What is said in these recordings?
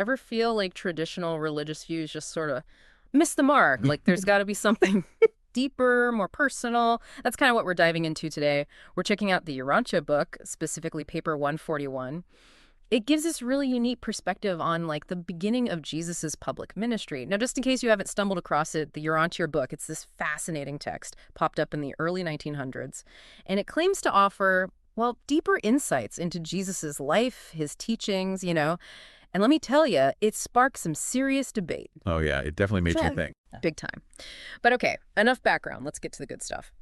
Ever feel like traditional religious views just sort of miss the mark? Like there's got to be something deeper, more personal. That's kind of what we're diving into today. We're checking out the Urantia book, specifically paper 141. It gives this really unique perspective on like the beginning of Jesus's public ministry. Now, just in case you haven't stumbled across it, the Urantia book, it's this fascinating text popped up in the early 1900s, and it claims to offer, well, deeper insights into Jesus's life, his teachings, And let me tell you, it sparked some serious debate. Oh, yeah. It definitely made you think. Big time. But okay, enough background. Let's get to the good stuff.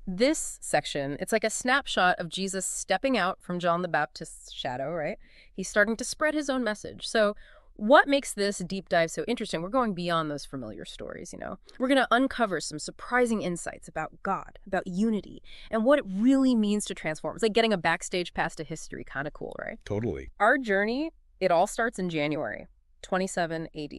This section, it's like a snapshot of Jesus stepping out from John the Baptist's shadow, right? He's starting to spread his own message. So what makes this deep dive so interesting? We're going beyond those familiar stories, We're going to uncover some surprising insights about God, about unity, and what it really means to transform. It's like getting a backstage pass to history. Kind of cool, right? Totally. Our journey, it all starts in January 27 AD.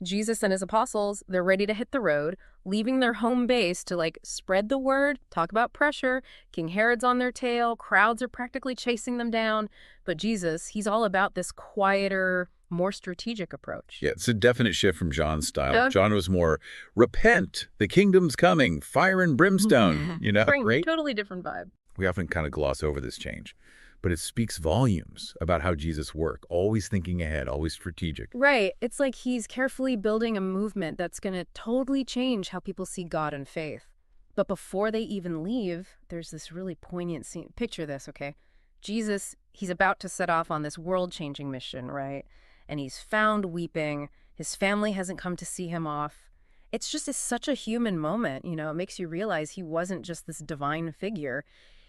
Jesus and his apostles, they're ready to hit the road, leaving their home base to like spread the word, talk about pressure. King Herod's on their tail. Crowds are practically chasing them down. But Jesus, he's all about this quieter, more strategic approach. Yeah, it's a definite shift from John's style. John was more, repent, the kingdom's coming, fire and brimstone, Right? Totally different vibe. We often kind of gloss over this change, but it speaks volumes about how Jesus worked, always thinking ahead, always strategic. Right. It's like he's carefully building a movement that's going to totally change how people see God and faith. But before they even leave, there's this really poignant scene. Picture this, okay? Jesus, he's about to set off on this world-changing mission, right? And he's found weeping. His family hasn't come to see him off. It's such a human moment, It makes you realize he wasn't just this divine figure.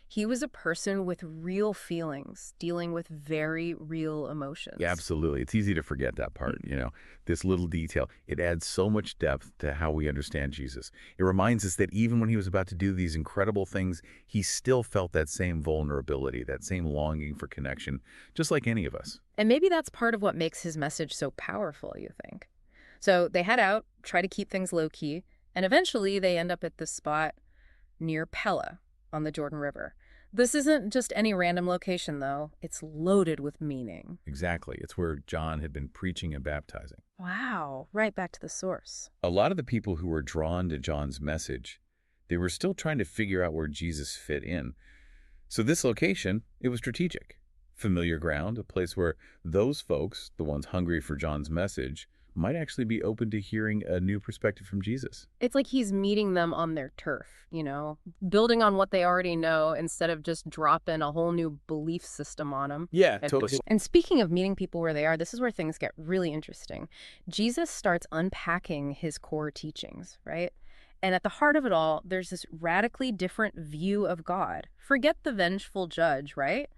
He was a person with real feelings, dealing with very real emotions. Yeah, absolutely. It's easy to forget that part, this little detail. It adds so much depth to how we understand Jesus. It reminds us that even when he was about to do these incredible things, he still felt that same vulnerability, that same longing for connection, just like any of us. And maybe that's part of what makes his message so powerful, you think? So they head out, try to keep things low-key, and eventually they end up at this spot near Pella on the Jordan River. This isn't just any random location, though. It's loaded with meaning. Exactly. It's where John had been preaching and baptizing. Wow. Right back to the source. A lot of the people who were drawn to John's message, they were still trying to figure out where Jesus fit in. So this location, it was strategic. Familiar ground, a place where those folks, the ones hungry for John's message, might actually be open to hearing a new perspective from Jesus. It's like he's meeting them on their turf, building on what they already know instead of just dropping a whole new belief system on them. Yeah, totally. And speaking of meeting people where they are, this is where things get really interesting. Jesus starts unpacking his core teachings, right? And at the heart of it all, there's this radically different view of God. Forget the vengeful judge, right?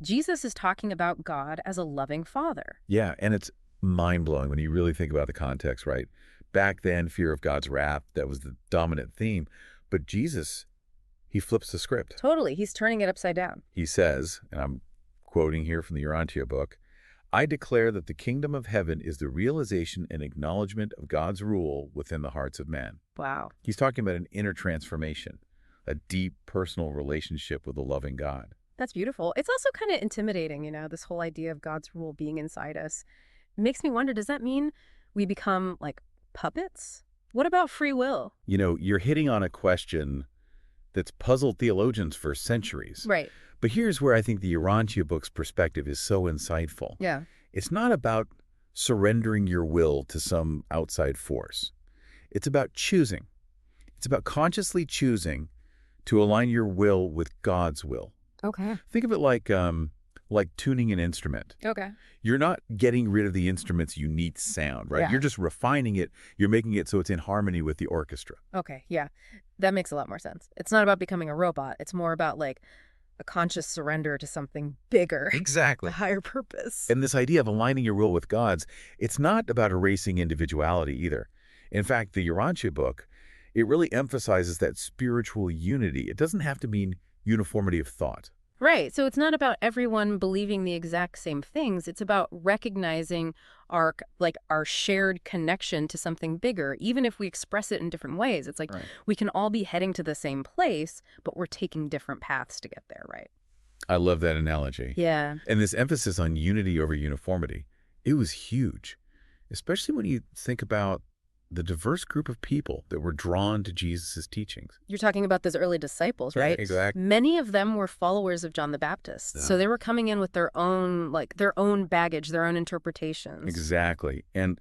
Jesus is talking about God as a loving father. Yeah, and it's mind-blowing when you really think about the context, right? Back then, fear of God's wrath, that was the dominant theme. But Jesus, he flips the script. Totally. He's turning it upside down. He says, and I'm quoting here from the Urantia book, I declare that the kingdom of heaven is the realization and acknowledgement of God's rule within the hearts of man. Wow. He's talking about an inner transformation, a deep personal relationship with a loving God. That's beautiful. It's also kind of intimidating, this whole idea of God's rule being inside us. Makes me wonder, does that mean we become like puppets? What about free will? You're hitting on a question that's puzzled theologians for centuries. Right. But here's where I think the Urantia book's perspective is so insightful. Yeah. It's not about surrendering your will to some outside force. It's about choosing. It's about consciously choosing to align your will with God's will. Okay. Think of it like tuning an instrument. Okay. You're not getting rid of the instrument's unique sound, right? Yeah. You're just refining it. You're making it so it's in harmony with the orchestra. Okay, yeah. That makes a lot more sense. It's not about becoming a robot. It's more about like a conscious surrender to something bigger. Exactly. A higher purpose. And this idea of aligning your will with God's, it's not about erasing individuality either. In fact, the Urantia book, it really emphasizes that spiritual unity. It doesn't have to mean uniformity of thought. Right. So it's not about everyone believing the exact same things. It's about recognizing our shared connection to something bigger, even if we express it in different ways. It's like we can all be heading to the same place, but we're taking different paths to get there, right? I love that analogy. Yeah. And this emphasis on unity over uniformity, It was huge, especially when you think about the diverse group of people that were drawn to Jesus' teachings. You're talking about those early disciples, Yeah, right? exactly. Many of them were followers of John the Baptist. Yeah. So they were coming in with their own, their own baggage, their own interpretations. Exactly. And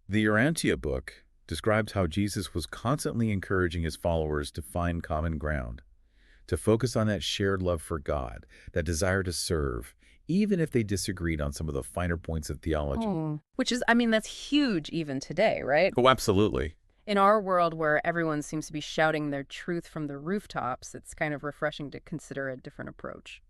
the Urantia book describes how Jesus was constantly encouraging his followers to find common ground, to focus on that shared love for God, that desire to serve, even if they disagreed on some of the finer points of theology. Which is, I mean, that's huge even today, right? Oh, absolutely. In our world where everyone seems to be shouting their truth from the rooftops, it's kind of refreshing to consider a different approach.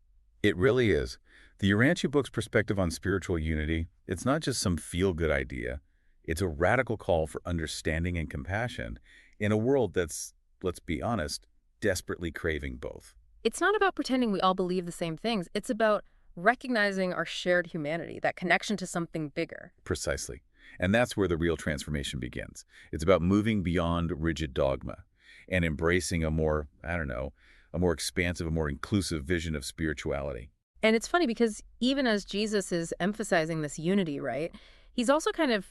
It really is. The Urantia book's perspective on spiritual unity, it's not just some feel-good idea. It's a radical call for understanding and compassion in a world that's, let's be honest, desperately craving both. It's not about pretending we all believe the same things. It's about recognizing our shared humanity, that connection to something bigger. Precisely. And that's where the real transformation begins. It's about moving beyond rigid dogma and embracing a more, a more expansive, a more inclusive vision of spirituality. And it's funny because even as Jesus is emphasizing this unity, right, he's also kind of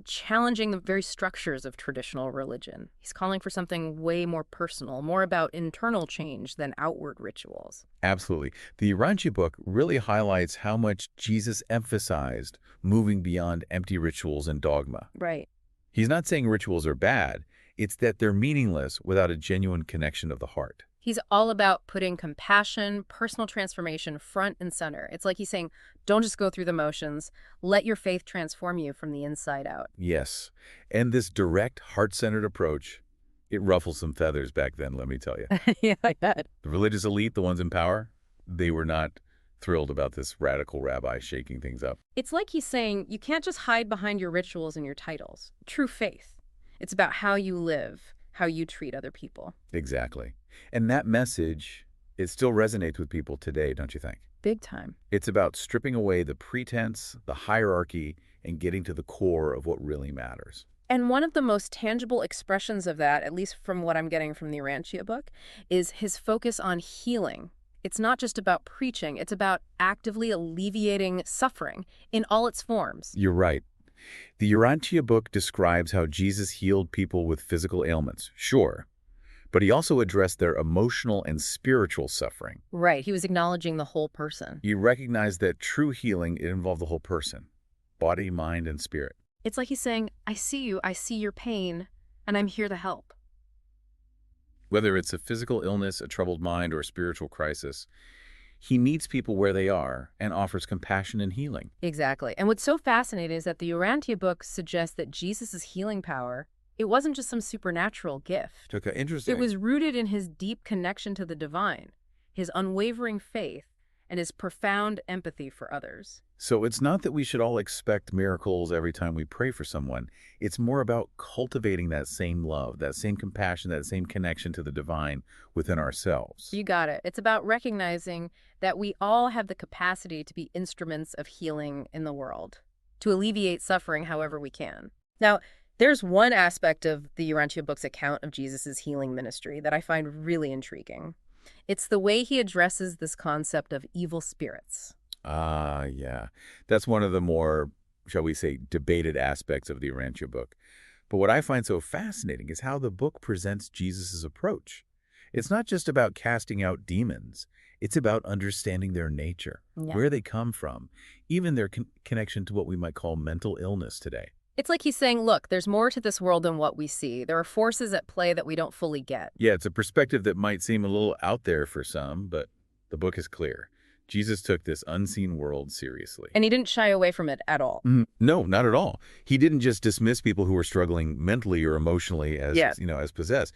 challenging the very structures of traditional religion. He's calling for something way more personal, more about internal change than outward rituals. Absolutely. The Urantia book really highlights how much Jesus emphasized moving beyond empty rituals and dogma. Right. He's not saying rituals are bad. It's that they're meaningless without a genuine connection of the heart. He's all about putting compassion, personal transformation front and center. It's like he's saying, don't just go through the motions. Let your faith transform you from the inside out. Yes. And this direct, heart-centered approach, it ruffled some feathers back then, let me tell you. Yeah, like that. The religious elite, the ones in power, they were not thrilled about this radical rabbi shaking things up. It's like he's saying, you can't just hide behind your rituals and your titles. True faith. It's about how you live, how you treat other people. Exactly. And that message, it still resonates with people today, don't you think? Big time. It's about stripping away the pretense, the hierarchy, and getting to the core of what really matters. And one of the most tangible expressions of that, at least from what I'm getting from the Urantia book, is his focus on healing. It's not just about preaching, it's about actively alleviating suffering in all its forms. You're right. The Urantia book describes how Jesus healed people with physical ailments, sure, but he also addressed their emotional and spiritual suffering. Right, he was acknowledging the whole person. He recognized that true healing, it involved the whole person, body, mind, and spirit. It's like he's saying, I see you, I see your pain, and I'm here to help. Whether it's a physical illness, a troubled mind, or a spiritual crisis, he meets people where they are and offers compassion and healing. Exactly. And what's so fascinating is that the Urantia book suggests that Jesus' healing power, it wasn't just some supernatural gift. Okay, interesting. It was rooted in his deep connection to the divine, his unwavering faith, and his profound empathy for others. So it's not that we should all expect miracles every time we pray for someone. It's more about cultivating that same love, that same compassion, that same connection to the divine within ourselves. You got it. It's about recognizing that we all have the capacity to be instruments of healing in the world, to alleviate suffering however we can. Now, there's one aspect of the Urantia book's account of Jesus' healing ministry that I find really intriguing. It's the way he addresses this concept of evil spirits. Ah, yeah. That's one of the more, shall we say, debated aspects of the Urantia book. But what I find so fascinating is how the book presents Jesus' approach. It's not just about casting out demons. It's about understanding their nature, where they come from, even their connection to what we might call mental illness today. It's like he's saying, look, there's more to this world than what we see. There are forces at play that we don't fully get. Yeah, it's a perspective that might seem a little out there for some, but the book is clear. Jesus took this unseen world seriously. And he didn't shy away from it at all. No, not at all. He didn't just dismiss people who were struggling mentally or emotionally as, as possessed.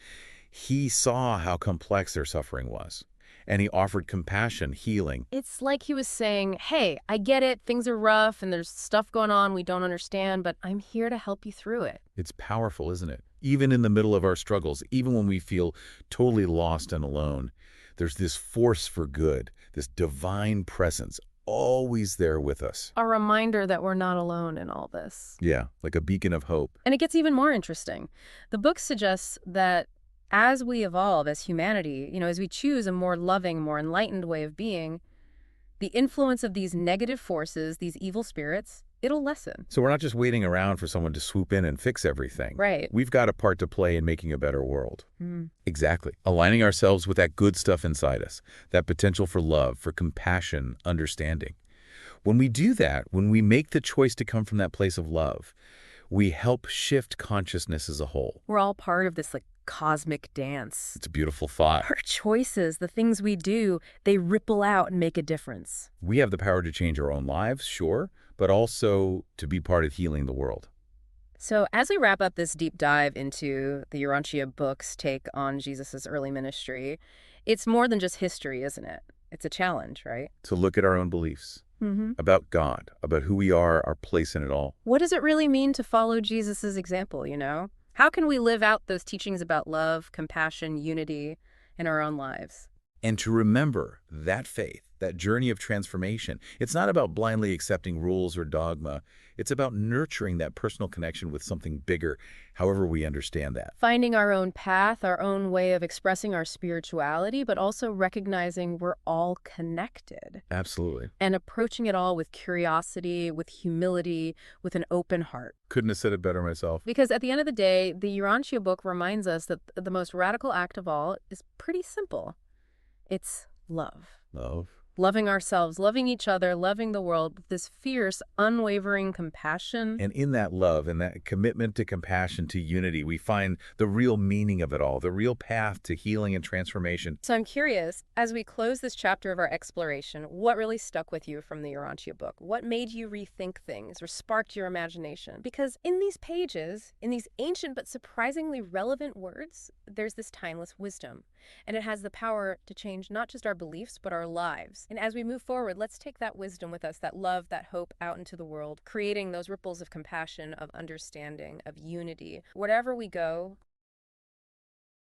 He saw how complex their suffering was. And he offered compassion, healing. It's like he was saying, hey, I get it, things are rough, and there's stuff going on we don't understand, but I'm here to help you through it. It's powerful, isn't it? Even in the middle of our struggles, even when we feel totally lost and alone, there's this force for good, this divine presence, always there with us. A reminder that we're not alone in all this. Yeah, like a beacon of hope. And it gets even more interesting. The book suggests that as we evolve as humanity, as we choose a more loving, more enlightened way of being, the influence of these negative forces, these evil spirits, it'll lessen. So we're not just waiting around for someone to swoop in and fix everything. Right. We've got a part to play in making a better world. Mm. Exactly. Aligning ourselves with that good stuff inside us, that potential for love, for compassion, understanding. When we do that, when we make the choice to come from that place of love, we help shift consciousness as a whole. We're all part of this cosmic dance. It's a beautiful thought. Our choices, the things we do, they ripple out and make a difference. We have the power to change our own lives, sure, but also to be part of healing the world. So as we wrap up this deep dive into the Urantia book's take on Jesus's early ministry, it's more than just history, isn't it? It's a challenge, right? To look at our own beliefs Mm-hmm. about God, about who we are, our place in it all. What does it really mean to follow Jesus's example, you know? How can we live out those teachings about love, compassion, unity in our own lives? And to remember that faith, that journey of transformation, it's not about blindly accepting rules or dogma. It's about nurturing that personal connection with something bigger, however we understand that. Finding our own path, our own way of expressing our spirituality, but also recognizing we're all connected. Absolutely. And approaching it all with curiosity, with humility, with an open heart. Couldn't have said it better myself. Because at the end of the day, the Urantia book reminds us that the most radical act of all is pretty simple. It's love. Love. Loving ourselves, loving each other, loving the world with this fierce, unwavering compassion. And in that love and that commitment to compassion, to unity, we find the real meaning of it all, the real path to healing and transformation. So I'm curious, as we close this chapter of our exploration, what really stuck with you from the Urantia book? What made you rethink things or sparked your imagination? Because in these pages, in these ancient but surprisingly relevant words, there's this timeless wisdom. And it has the power to change not just our beliefs, but our lives. And as we move forward, let's take that wisdom with us, that love, that hope out into the world, creating those ripples of compassion, of understanding, of unity. Wherever we go,